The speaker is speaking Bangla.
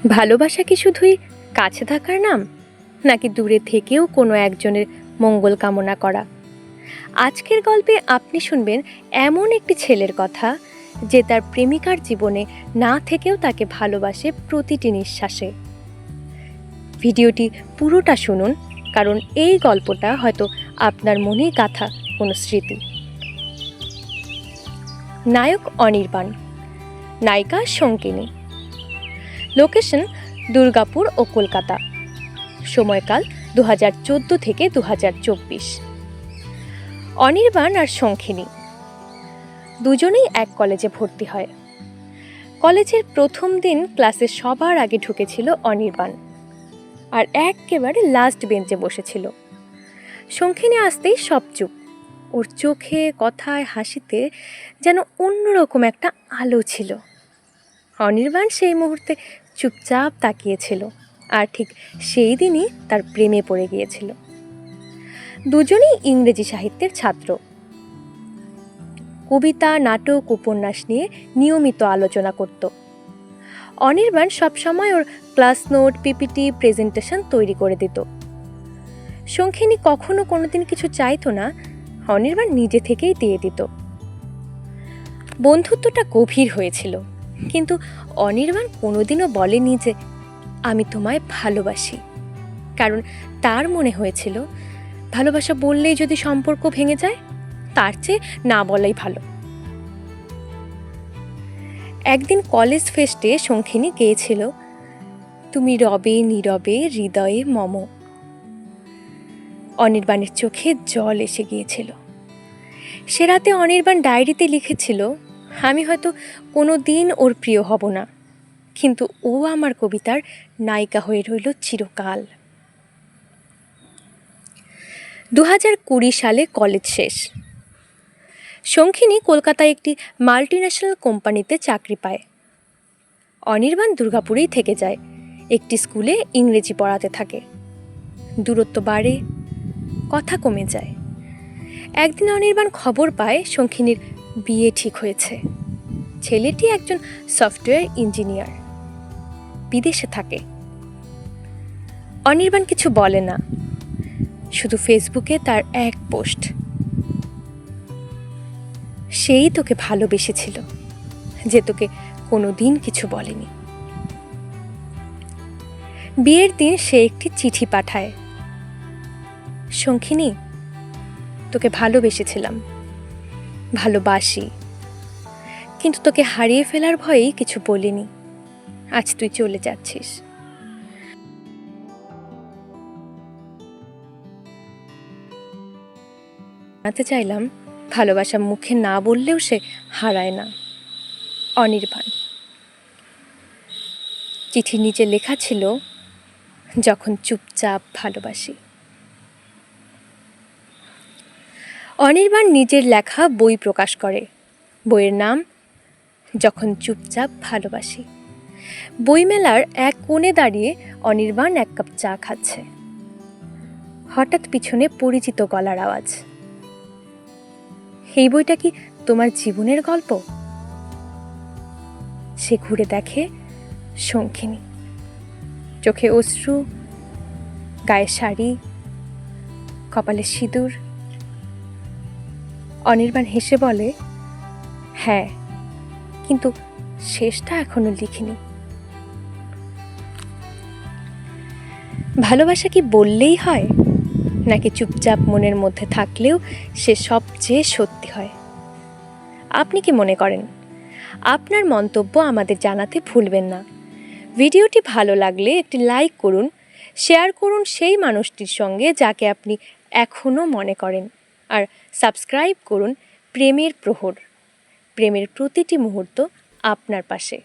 ভালোবাসা কি শুধুই কাছে থাকার নাম, নাকি দূরে থেকেও কোনো একজনের মঙ্গল কামনা করা? আজকের গল্পে আপনি শুনবেন এমন একটি ছেলের কথা যে তার প্রেমিকার জীবনে না থেকেও তাকে ভালোবাসে প্রতিটি নিঃশ্বাসে। ভিডিওটি পুরোটা শুনুন, কারণ এই গল্পটা হয়তো আপনার মনেই গাঁথা কোনো স্মৃতি। নায়ক অনির্বাণ, নায়িকা শঙ্কিনী। লোকেশন দুর্গাপুর ও কলকাতা। সময়কাল 2014 থেকে 2024। অনির্বাণ আর শঙ্কিনী দুজনেই এক কলেজে ভর্তি হয়। কলেজের প্রথম দিন ক্লাসে সবার আগে ঢুকেছিল অনির্বাণ, আর একেবারে লাস্ট বেঞ্চে বসেছিল। শঙ্কিনী আসতেই সব চুপ। ওর চোখে, কথায়, হাসিতে যেন অন্যরকম একটা আলো ছিল। অনির্বাণ সেই মুহূর্তে চুপচাপ তাকিয়েছিল, আর ঠিক সেই দিনই তার প্রেমে পড়ে গিয়েছিল। দুজনেই ইংরেজি সাহিত্যের ছাত্র। কবিতা, নাটক, উপন্যাস নিয়ে নিয়মিত আলোচনা করত। অনির্বাণ সবসময় ওর ক্লাস নোট, পিপিটি, প্রেজেন্টেশন তৈরি করে দিত। শঙ্কিনী কখনো কোনোদিন কিছু চাইতো না, অনির্বাণ নিজে থেকেই দিয়ে দিত। বন্ধুত্বটা গভীর হয়েছিল, কিন্তু অনির্বাণ কোনোদিনও বলেনি যে আমি তোমায় ভালোবাসি, কারণ তার মনে হয়েছিল ভালোবাসা বললেই যদি সম্পর্ক ভেঙে যায়, তার চেয়ে না বলাই ভালো। একদিন কলেজ ফেস্টে শঙ্কিনী গেয়েছিল তুমি রবে নীরবে হৃদয়ে মম। অনির্বাণের চোখে জল এসে গিয়েছিল। সে রাতে অনির্বাণ ডায়েরিতে লিখেছিল, আমি হয়তো কোনো দিন ওর প্রিয় হব না, কিন্তু ও আমার কবিতার নায়িকা হয়ে রইল চিরকাল। 2020 সালে কলেজ শেষ। শঙ্কিনী কলকাতায় একটি মাল্টিন্যাশনাল কোম্পানিতে চাকরি পায়। অনির্বাণ দুর্গাপুরেই থেকে যায়, একটি স্কুলে ইংরেজি পড়াতে থাকে। দূরত্ব বাড়ে, কথা কমে যায়। একদিন অনির্বাণ খবর পায় শঙ্কিনীর বিয়ে ঠিক হয়েছে। ছেলেটি একজন সফটওয়্যার ইঞ্জিনিয়ার, বিদেশে থাকে। অনির্বাণ কিছু বলে না, শুধু ফেসবুকে তার এক পোস্ট, সেই তোকে ভালোবেসেছিল যে তোকে কোনোদিন কিছু বলেনি। বিয়ের দিন সে একটি চিঠি পাঠায়, শঙ্কিনী, তোকে ভালোবেসেছিলাম, ভালোবাসি, কিন্তু তোকে হারিয়ে ফেলার ভয়েই কিছু বলিনি। আজ তুই চলে যাচ্ছিস। জানাতে চাইলাম ভালোবাসা মুখে না বললেও সে হারায় না। অনির্বাণ। চিঠি নিচে লেখা ছিল, যখন চুপচাপ ভালোবাসি। অনির্বাণ নিজের লেখা বই প্রকাশ করে। বইয়ের নাম যখন চুপচাপ ভালোবাসি। বইমেলার এক কোণে দাঁড়িয়ে অনির্বাণ এক কাপ চা খাচ্ছে। হঠাৎ পিছনে পরিচিত গলার আওয়াজ, এই বইটা কি তোমার জীবনের গল্প? সে ঘুরে দেখে শঙ্কিনী, চোখে অশ্রু, গায়ে শাড়ি, কপালে সিঁদুর। অনির্বাণ হেসে বলে, হ্যাঁ, কিন্তু শেষটা এখনো লিখিনি। ভালোবাসা কি বললেই হয়, নাকি চুপচাপ মনের মধ্যে থাকলেও সে সবচেয়ে সত্যি হয়? আপনি কি মনে করেন? আপনার মন্তব্য আমাদের জানাতে ভুলবেন না। ভিডিওটি ভালো লাগলে একটি লাইক করুন, শেয়ার করুন সেই মানুষটির সঙ্গে যাকে আপনি এখনও মনে করেন, আর সাবস্ক্রাইব করুন প্রেমের প্রহর। প্রেমের প্রতিটি মুহূর্ত আপনার পাশে।